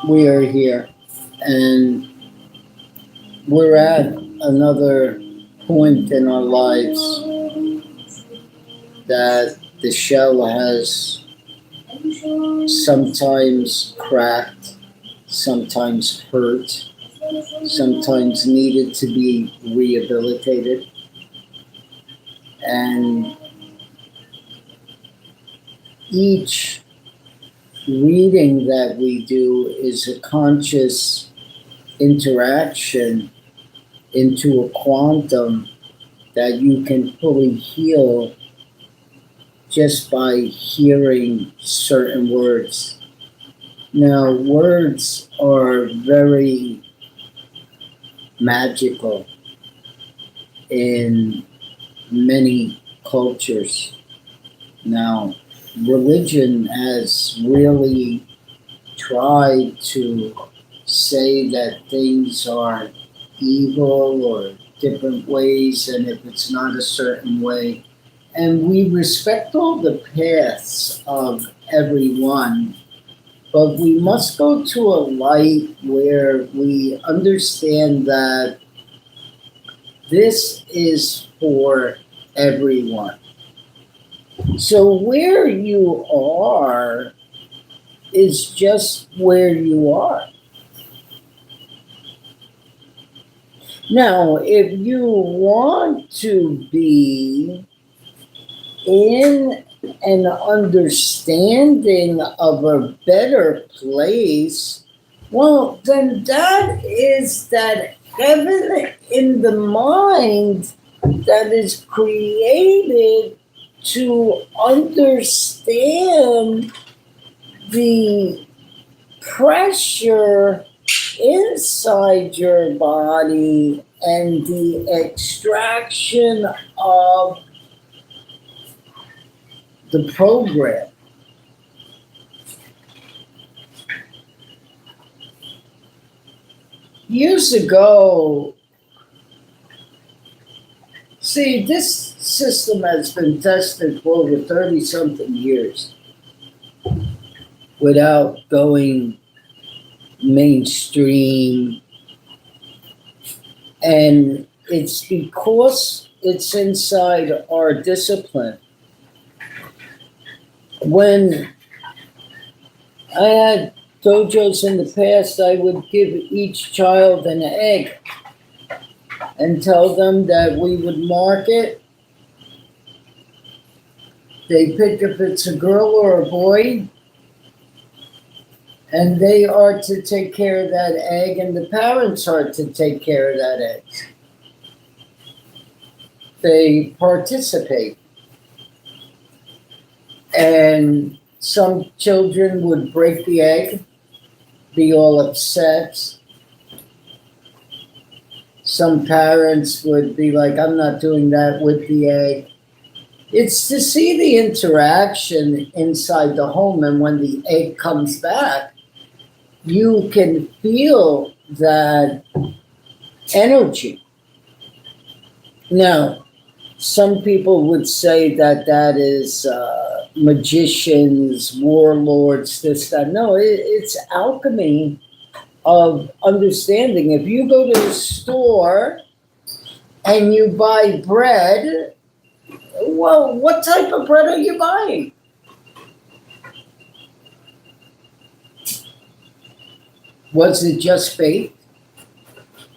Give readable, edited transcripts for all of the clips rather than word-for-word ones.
we are here, and we're at another point in our lives that the shell has sometimes cracked, sometimes hurt, sometimes needed to be rehabilitated. And each reading that we do is a conscious interaction into a quantum that you can fully heal just by hearing certain words. Now, words are very magical in many cultures. Now, religion has really tried to say that things are evil or different ways, and if it's not a certain way. And we respect all the paths of everyone, but we must go to a light where we understand that this is for everyone. So where you are is just where you are. Now, if you want to be in an understanding of a better place, well, then that is that heaven in the mind that is created to understand the pressure inside your body and the extraction of the program. Years ago, see, this system has been tested for over 30 something years without going mainstream. And it's because it's inside our discipline. When I had dojos in the past, I would give each child an egg and tell them that we would mark it. They pick if it's a girl or a boy, and they are to take care of that egg, and the parents are to take care of that egg. They participate. And some children would break the egg, be all upset. Some parents would be like, I'm not doing that with the egg. It's to see the interaction inside the home, and when the egg comes back, you can feel that energy. Now, some people would say that that is magicians, warlords, this, that. No, it's alchemy of understanding. If you go to the store and you buy bread, well, what type of bread are you buying? Was it just baked?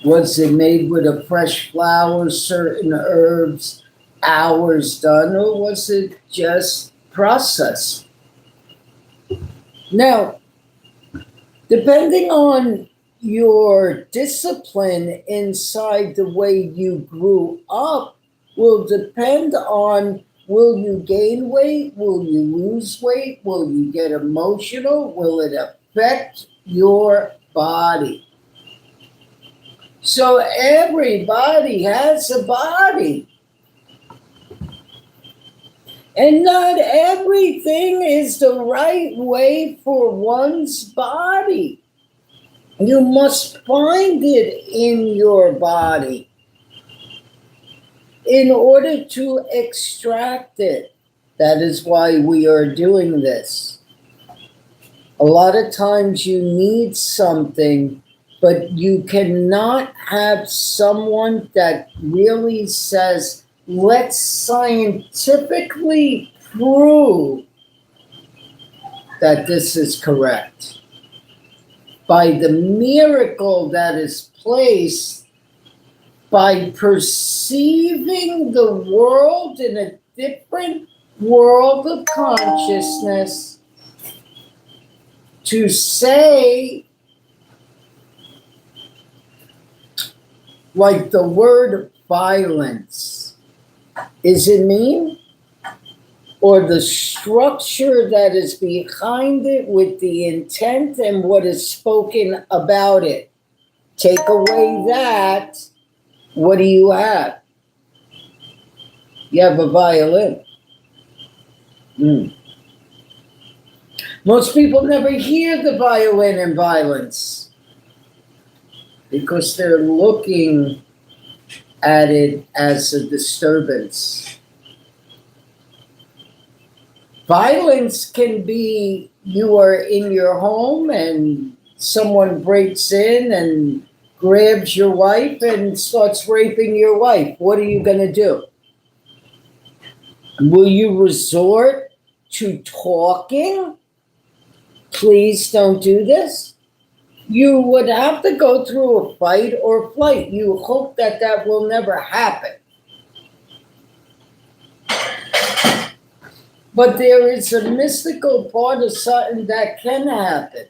Was it made with a fresh flour, certain herbs, hours done, or was it just processed? Now, depending on your discipline inside the way you grew up will depend on, will you gain weight? Will you lose weight? Will you get emotional? Will it affect your body? So everybody has a body. And not everything is the right way for one's body. You must find it in your body in order to extract it. That is why we are doing this. A lot of times you need something, but you cannot have someone that really says, let's scientifically prove that this is correct. By the miracle that is placed by perceiving the world in a different world of consciousness, to say, like the word violence, is it mean? Or the structure that is behind it with the intent and what is spoken about it. Take away that, what do you have? You have a violin. Most people never hear the violin in violence because they're looking at it as a disturbance. Violence can be you are in your home and someone breaks in and grabs your wife and starts raping your wife. What are you going to do? Will you resort to talking? Please don't do this. You would have to go through a fight or flight. You hope that that will never happen. But there is a mystical part of something that can happen.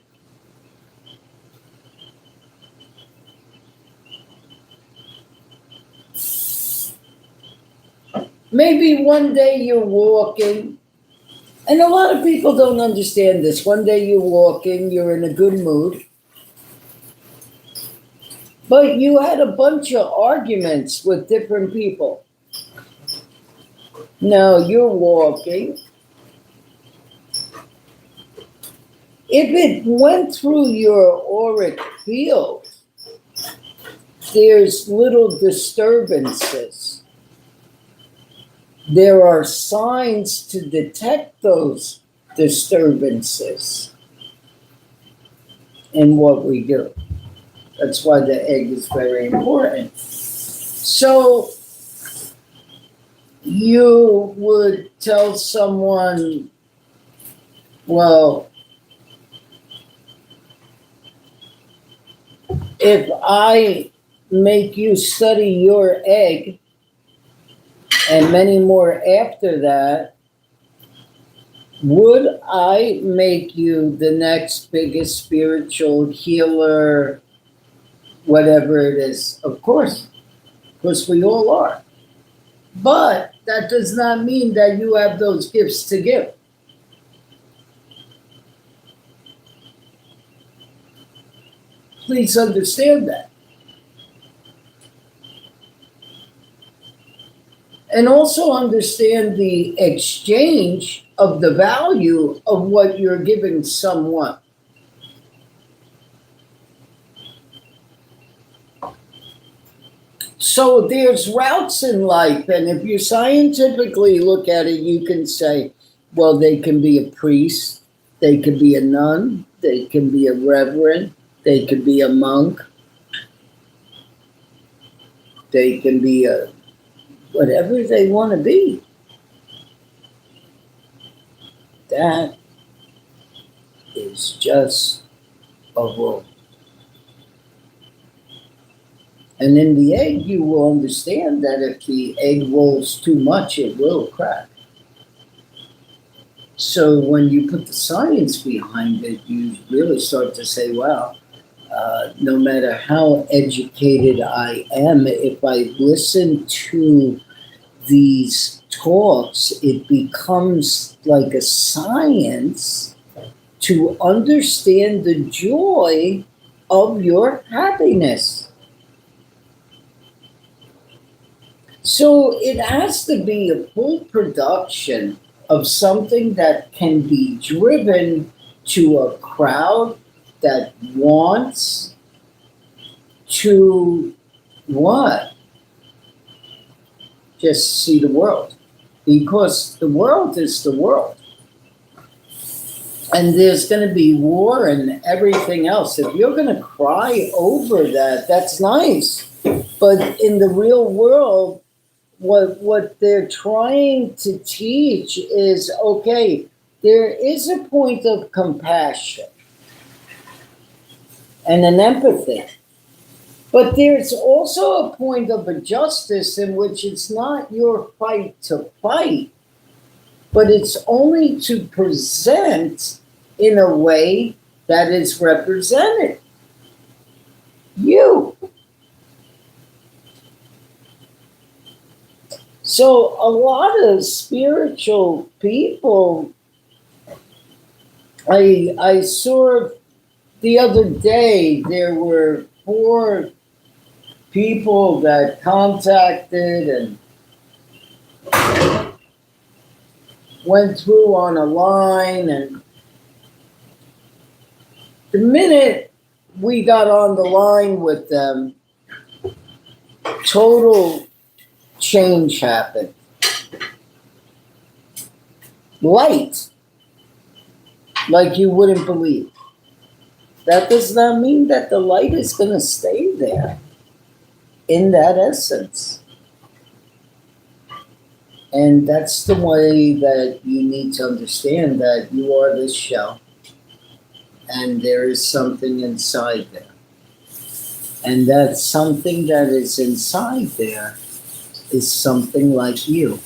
Maybe one day you're walking, and a lot of people don't understand this. One day you're walking, you're in a good mood, but you had a bunch of arguments with different people. Now you're walking. If it went through your auric field, there's little disturbances. There are signs to detect those disturbances in what we do. That's why the egg is very important. So you would tell someone, well, if I make you study your egg, and many more after that, would I make you the next biggest spiritual healer, whatever it is? Of course. Because we all are. But that does not mean that you have those gifts to give. Please understand that. And also understand the exchange of the value of what you're giving someone. So there's routes in life, and if you scientifically look at it, you can say, well, they can be a priest, they could be a nun, they can be a reverend, they could be a monk, they can be a whatever they want to be. That is just a role. And in the egg, you will understand that if the egg rolls too much, it will crack. So when you put the science behind it, you really start to say, wow, no matter how educated I am, if I listen to these talks, it becomes like a science to understand the joy of your happiness. So it has to be a full production of something that can be driven to a crowd that wants to what? Just see the world. because the world is the world. And there's going to be war and everything else. If you're going to cry over that, that's nice. But in the real world, what they're trying to teach is, okay, there is a point of compassion and an empathy. But there's also a point of a justice in which it's not your fight to fight, but it's only to present in a way that is represented. You. So a lot of spiritual people, I saw the other day, there were 4 people that contacted and went through on a line, and the minute we got on the line with them, total change happened. Light, like you wouldn't believe. That does not mean that the light is going to stay there in that essence. And that's the way that you need to understand that you are this shell and there is something inside there. And that something that is inside there is something like you.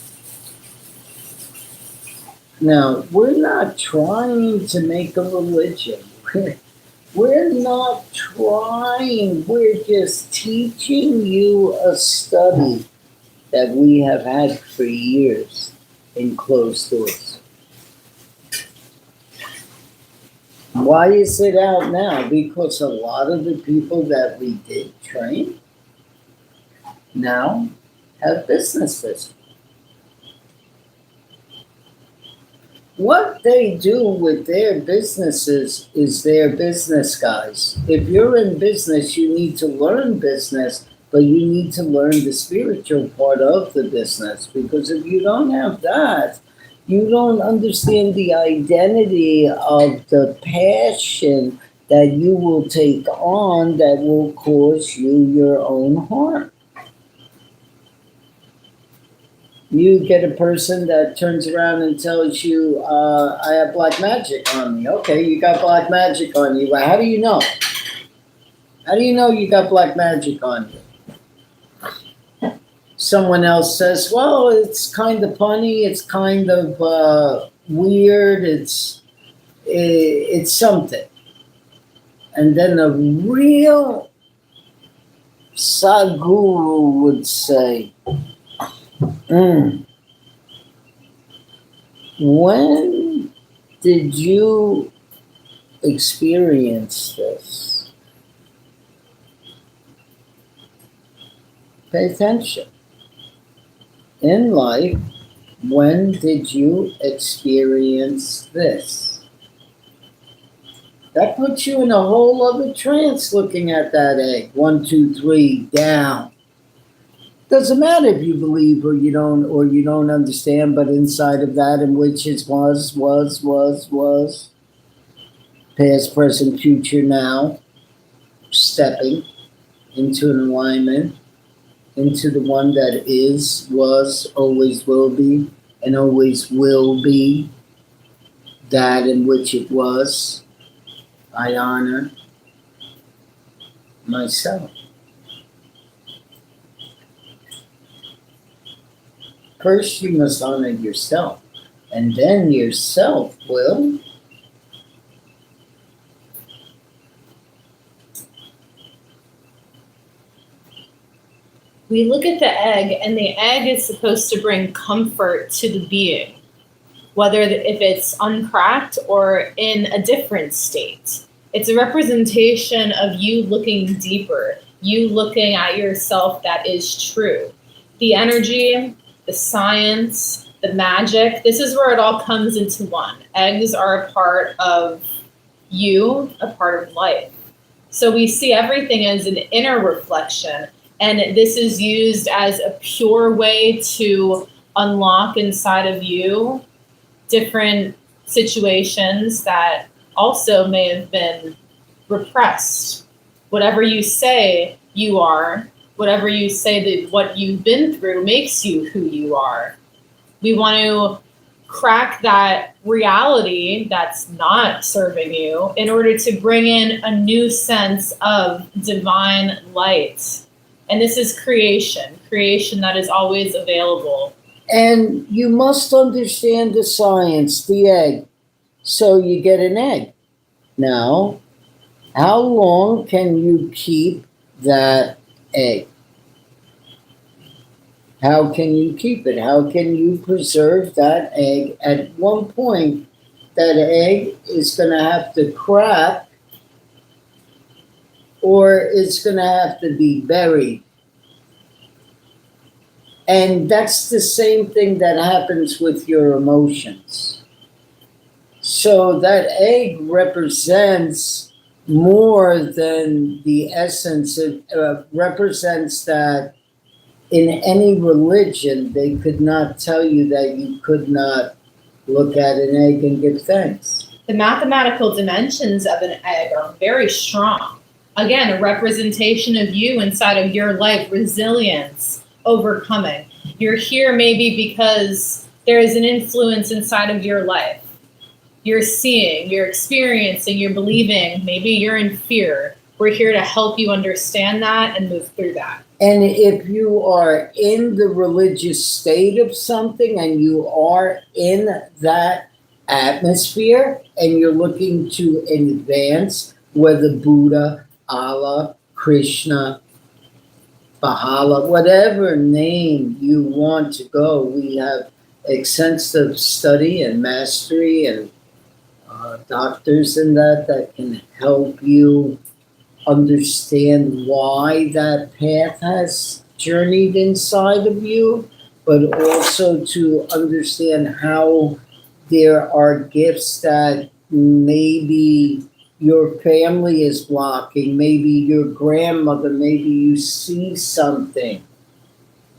Now, we're not trying to make a religion. We're not trying. We're just teaching you a study that we have had for years in closed doors. Why is it out now? Because a lot of the people that we did train now have businesses. What they do with their businesses is their business, guys. If you're in business, you need to learn business, but you need to learn the spiritual part of the business. Because if you don't have that, you don't understand the identity of the passion that you will take on that will cause you your own harm. You get a person that turns around and tells you, I have black magic on me. Okay, you got black magic on you. Well, how do you know? How do you know you got black magic on you? Someone else says, well, it's kind of funny. It's kind of weird. It's something. And then a real Sadhguru would say, when did you experience this? Pay attention. In life, when did you experience this? That puts you in a whole other trance looking at that egg. 1, 2, 3, down. Doesn't matter if you believe or you don't understand, but inside of that, in which it was, past, present, future, now, stepping into an alignment, into the one that is, was, always will be, and always will be, that in which it was, I honor myself. First, you must honor yourself, and then yourself will. We look at the egg, and the egg is supposed to bring comfort to the being, whether if it's uncracked or in a different state. It's a representation of you looking deeper, you looking at yourself that is true. The energy, the science, the magic, this is where it all comes into one. Eggs are a part of you, a part of life. So we see everything as an inner reflection, and this is used as a pure way to unlock inside of you different situations that also may have been repressed. Whatever you say you are, whatever you say that what you've been through makes you who you are. We want to crack that reality that's not serving you in order to bring in a new sense of divine light. And this is creation that is always available. And you must understand the science, the egg. So you get an egg. Now, how long can you keep that egg? How can you keep it? How can you preserve that egg? At one point, that egg is going to have to crack, or it's going to have to be buried. And that's the same thing that happens with your emotions. So that egg represents more than the essence. It represents that in any religion, they could not tell you that you could not look at an egg and give thanks. The mathematical dimensions of an egg are very strong. Again, a representation of you inside of your life, resilience, overcoming. You're here maybe because there is an influence inside of your life. You're seeing, you're experiencing, you're believing, maybe you're in fear. We're here to help you understand that and move through that. And if you are in the religious state of something and you are in that atmosphere and you're looking to advance, whether Buddha, Allah, Krishna, Bahala, whatever name you want to go, we have extensive study and mastery and doctors in that can help you understand why that path has journeyed inside of you, but also to understand how there are gifts that maybe your family is blocking, maybe your grandmother, maybe you see something.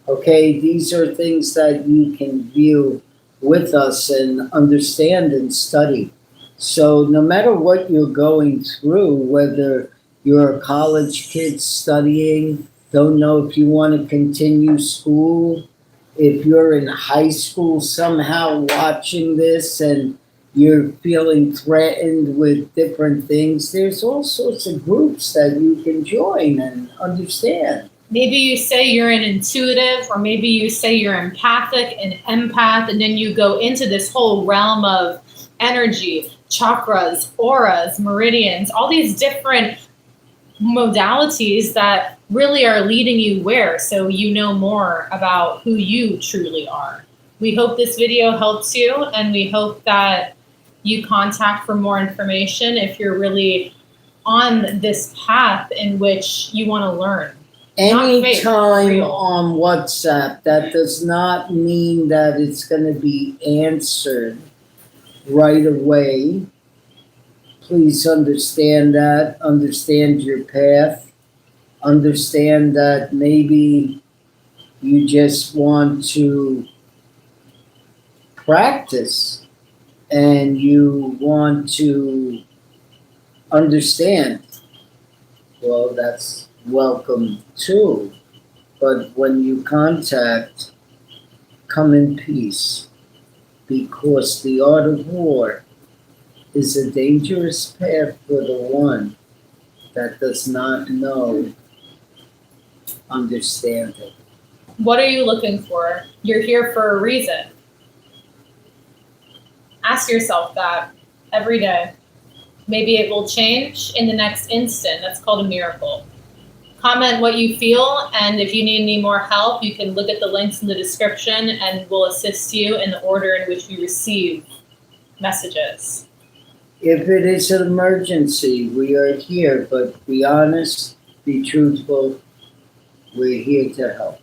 Okay, these are things that you can view with us and understand and study. So no matter what you're going through, whether you're a college kid studying, don't know if you want to continue school, if you're in high school somehow watching this and you're feeling threatened with different things, there's all sorts of groups that you can join and understand. Maybe you say you're an intuitive, or maybe you say you're empathic and empath, and then you go into this whole realm of energy, chakras, auras, meridians, all these different modalities that really are leading you where, so you know more about who you truly are. We hope this video helps you, and we hope that you contact for more information if you're really on this path in which you want to learn. Anytime on WhatsApp, that does not mean that it's going to be answered right away. Please understand that, understand your path, understand that maybe you just want to practice and you want to understand. Well, that's welcome too. But when you contact, come in peace, because the art of war is a dangerous path for the one that does not know, understand it. What are you looking for? You're here for a reason. Ask yourself that every day. Maybe it will change in the next instant. That's called a miracle. Comment what you feel, and if you need any more help, you can look at the links in the description and we'll assist you in the order in which you receive messages. If it is an emergency, we are here, but be honest, be truthful. We're here to help.